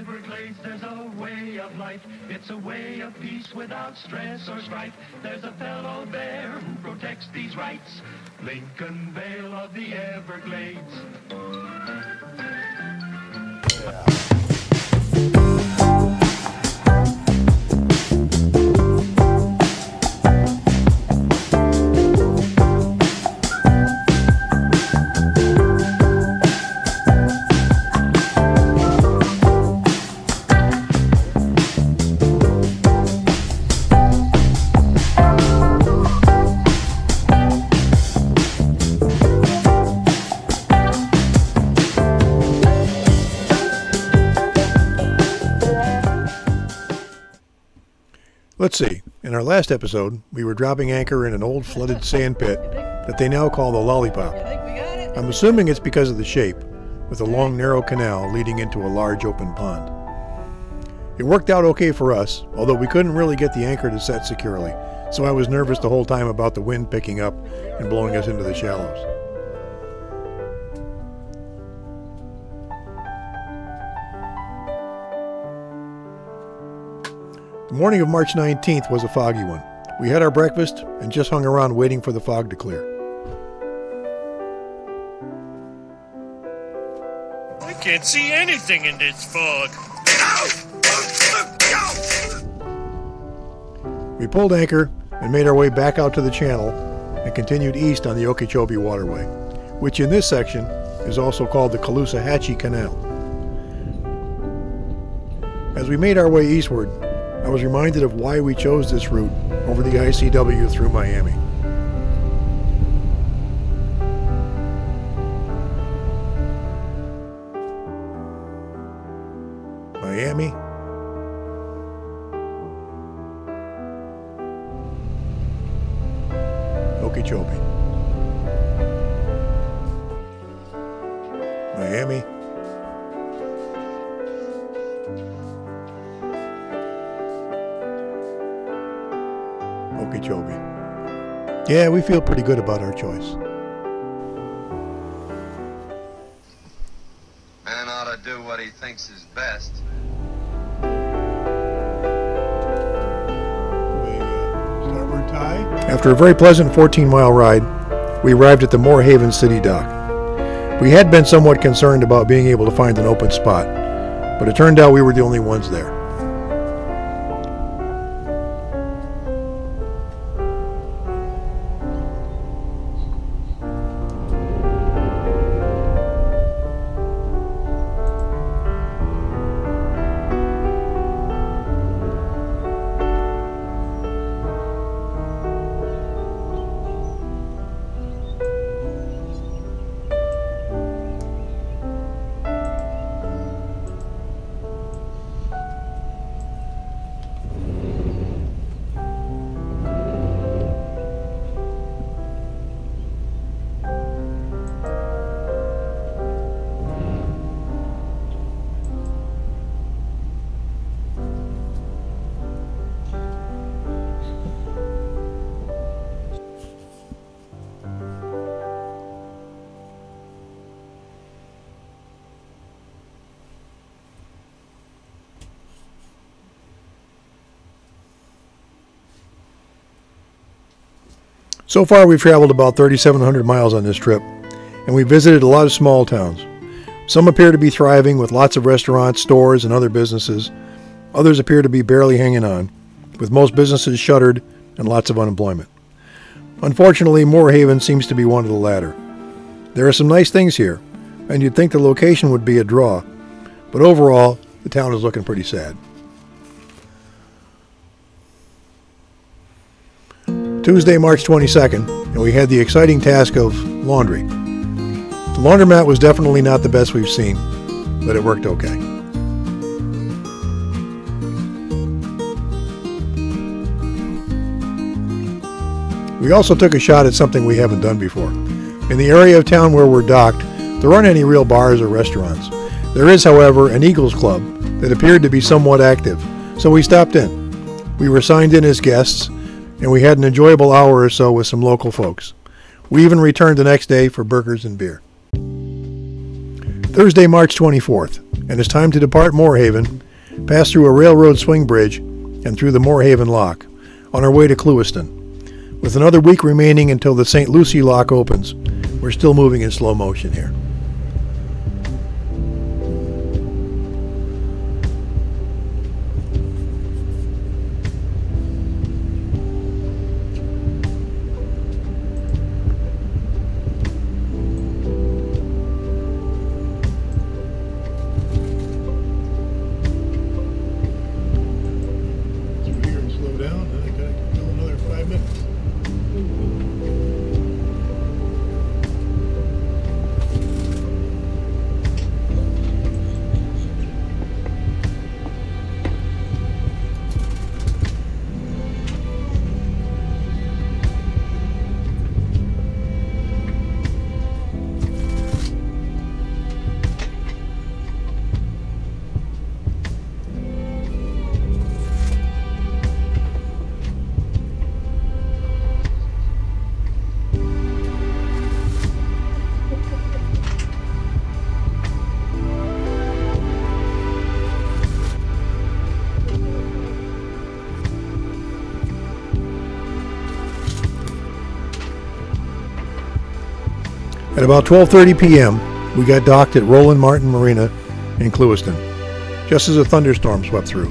Everglades, there's a way of life. It's a way of peace without stress or strife. There's a fellow there who protects these rights. Lincoln Vale of the Everglades. Let's see, in our last episode, we were dropping anchor in an old flooded sand pit that they now call the Lollipop. I'm assuming it's because of the shape, with a long narrow canal leading into a large open pond. It worked out okay for us, although we couldn't really get the anchor to set securely, so I was nervous the whole time about the wind picking up and blowing us into the shallows. The morning of March 19th was a foggy one. We had our breakfast and just hung around waiting for the fog to clear. I can't see anything in this fog. We pulled anchor and made our way back out to the channel and continued east on the Okeechobee Waterway, which in this section is also called the Caloosahatchee Canal. As we made our way eastward, I was reminded of why we chose this route over the ICW through Miami. Miami, Okeechobee, Miami, Okeechobee. Yeah, we feel pretty good about our choice. Man ought to do what he thinks is best. Starboard tie. After a very pleasant 14-mile ride, we arrived at the Moorehaven City Dock. We had been somewhat concerned about being able to find an open spot, but it turned out we were the only ones there. So far we've traveled about 3,700 miles on this trip, and we visited a lot of small towns. Some appear to be thriving with lots of restaurants, stores, and other businesses. Others appear to be barely hanging on, with most businesses shuttered and lots of unemployment. Unfortunately, Moorehaven seems to be one of the latter. There are some nice things here, and you'd think the location would be a draw, but overall, the town is looking pretty sad. Tuesday, March 22nd, and we had the exciting task of laundry. The laundromat was definitely not the best we've seen, but it worked okay. We also took a shot at something we haven't done before. In the area of town where we're docked, there aren't any real bars or restaurants. There is, however, an Eagles Club that appeared to be somewhat active, so we stopped in. We were signed in as guests, and we had an enjoyable hour or so with some local folks. We even returned the next day for burgers and beer. Thursday, March 24th, and it's time to depart Moorehaven, pass through a railroad swing bridge, and through the Moorehaven Lock, on our way to Lewiston. With another week remaining until the St. Lucie Lock opens, we're still moving in slow motion here. At about 12:30 p.m., we got docked at Roland Martin Marina in Lewiston, just as a thunderstorm swept through.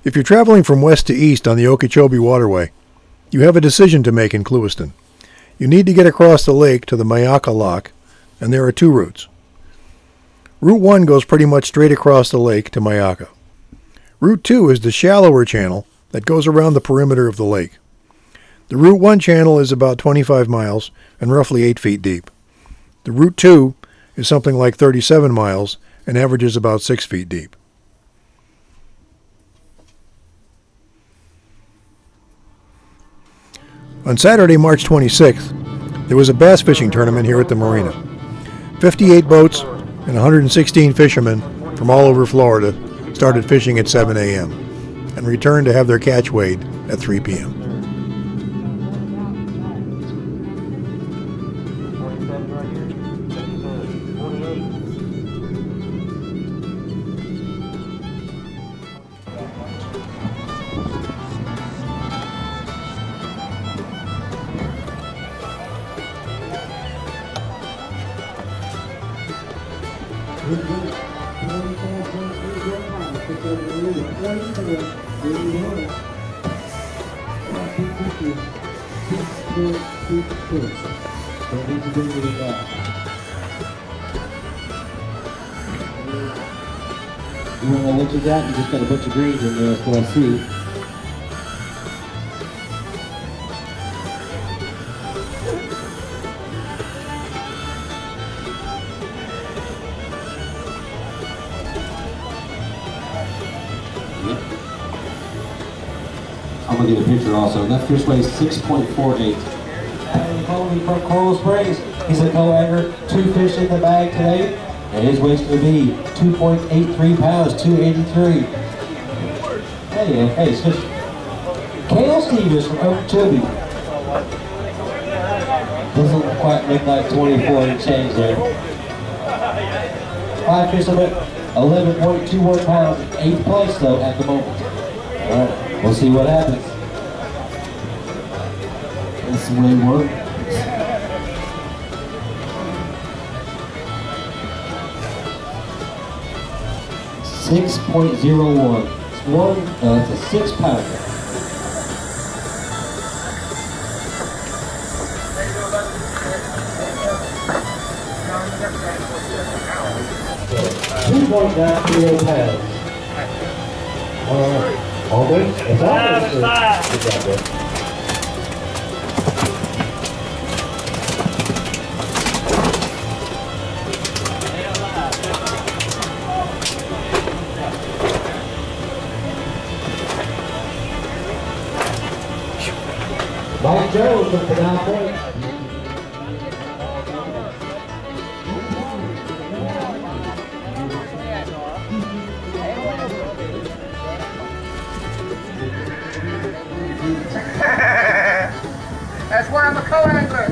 If you're traveling from west to east on the Okeechobee Waterway, you have a decision to make in Lewiston. You need to get across the lake to the Myakka Lock, and there are two routes. Route 1 goes pretty much straight across the lake to Myakka. Route 2 is the shallower channel that goes around the perimeter of the lake. The Route 1 channel is about 25 miles and roughly 8 feet deep. The Route 2 is something like 37 miles and averages about 6 feet deep. On Saturday, March 26th, there was a bass fishing tournament here at the marina. 58 boats and 116 fishermen from all over Florida started fishing at 7 a.m. and returned to have their catch weighed at 3 p.m. You want to know what you got? You just got a bunch of greens in there, so I see. I'm going to get a picture also. That fish weighs 6.48. And Colby from Coral Springs, he's a co-angler, 2 fish in the bag today. And his weight's going to be 2.83 pounds, 283. Hey, it's just Cale Stevens from Okeechobee. Doesn't quite look like 24 and change there. 5 fish of it, 11.21 pounds, 8th place though at the moment. All right, we'll see what happens. That's the way it works. 6.01. one, it's a 6-pounder. $2.93 pounds. Almost. It's almost. Good job, bro. Mike Jones with the 9 points. That's why I'm a co-angler.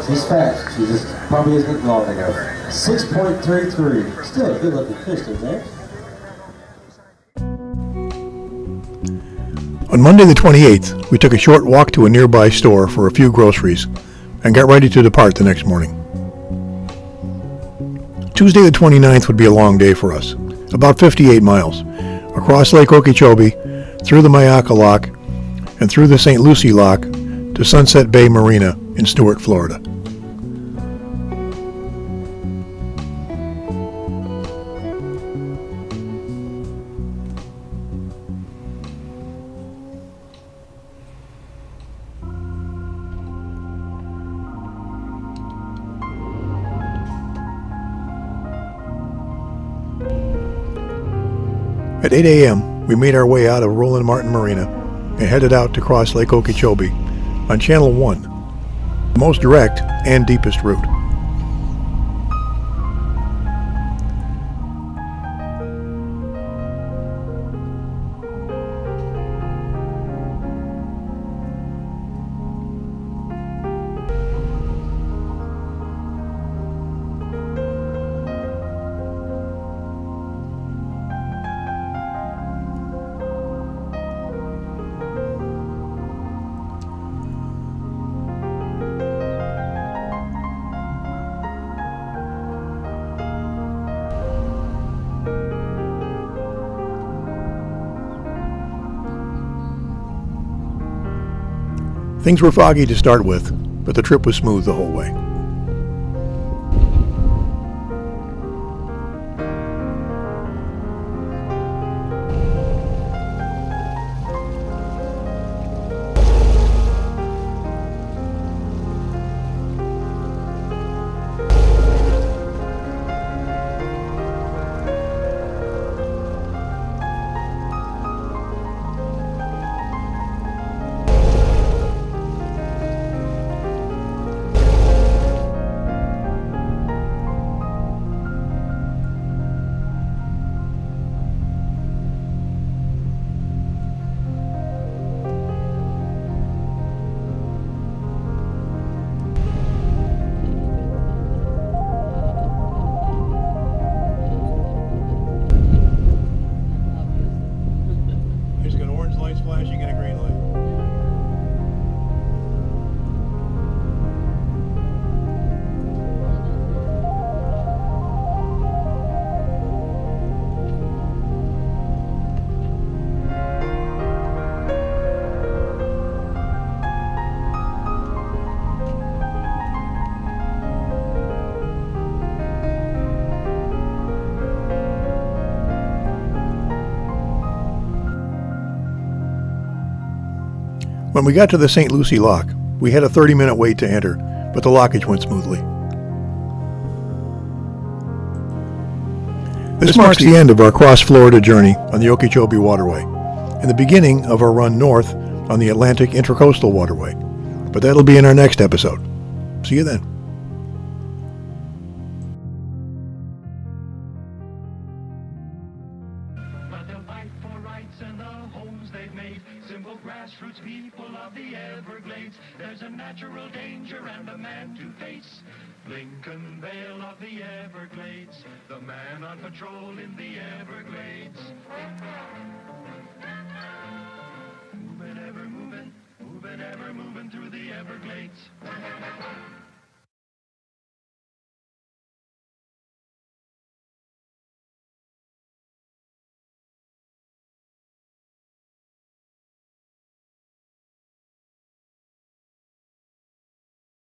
She's fast. She just probably isn't getting long enough. 6.33. Still a good looking fish in there. On Monday the 28th, we took a short walk to a nearby store for a few groceries and got ready to depart the next morning. Tuesday the 29th would be a long day for us, about 58 miles, across Lake Okeechobee, through the Myakka Lock, and through the St. Lucie Lock to Sunset Bay Marina in Stuart, Florida. At 8 a.m., we made our way out of Roland Martin Marina and headed out to cross Lake Okeechobee on Channel 1, the most direct and deepest route. Things were foggy to start with, but the trip was smooth the whole way. Flashing and a green light. When we got to the St. Lucie Lock, we had a 30-minute wait to enter, but the lockage went smoothly. This marks the end of our cross-Florida journey on the Okeechobee Waterway, and the beginning of our run north on the Atlantic Intracoastal Waterway. But that'll be in our next episode. See you then. Grassroots people of the Everglades, there's a natural danger and a man to face. Lincoln Vale of the Everglades, the man on patrol in the Everglades. Moving, ever moving through the Everglades.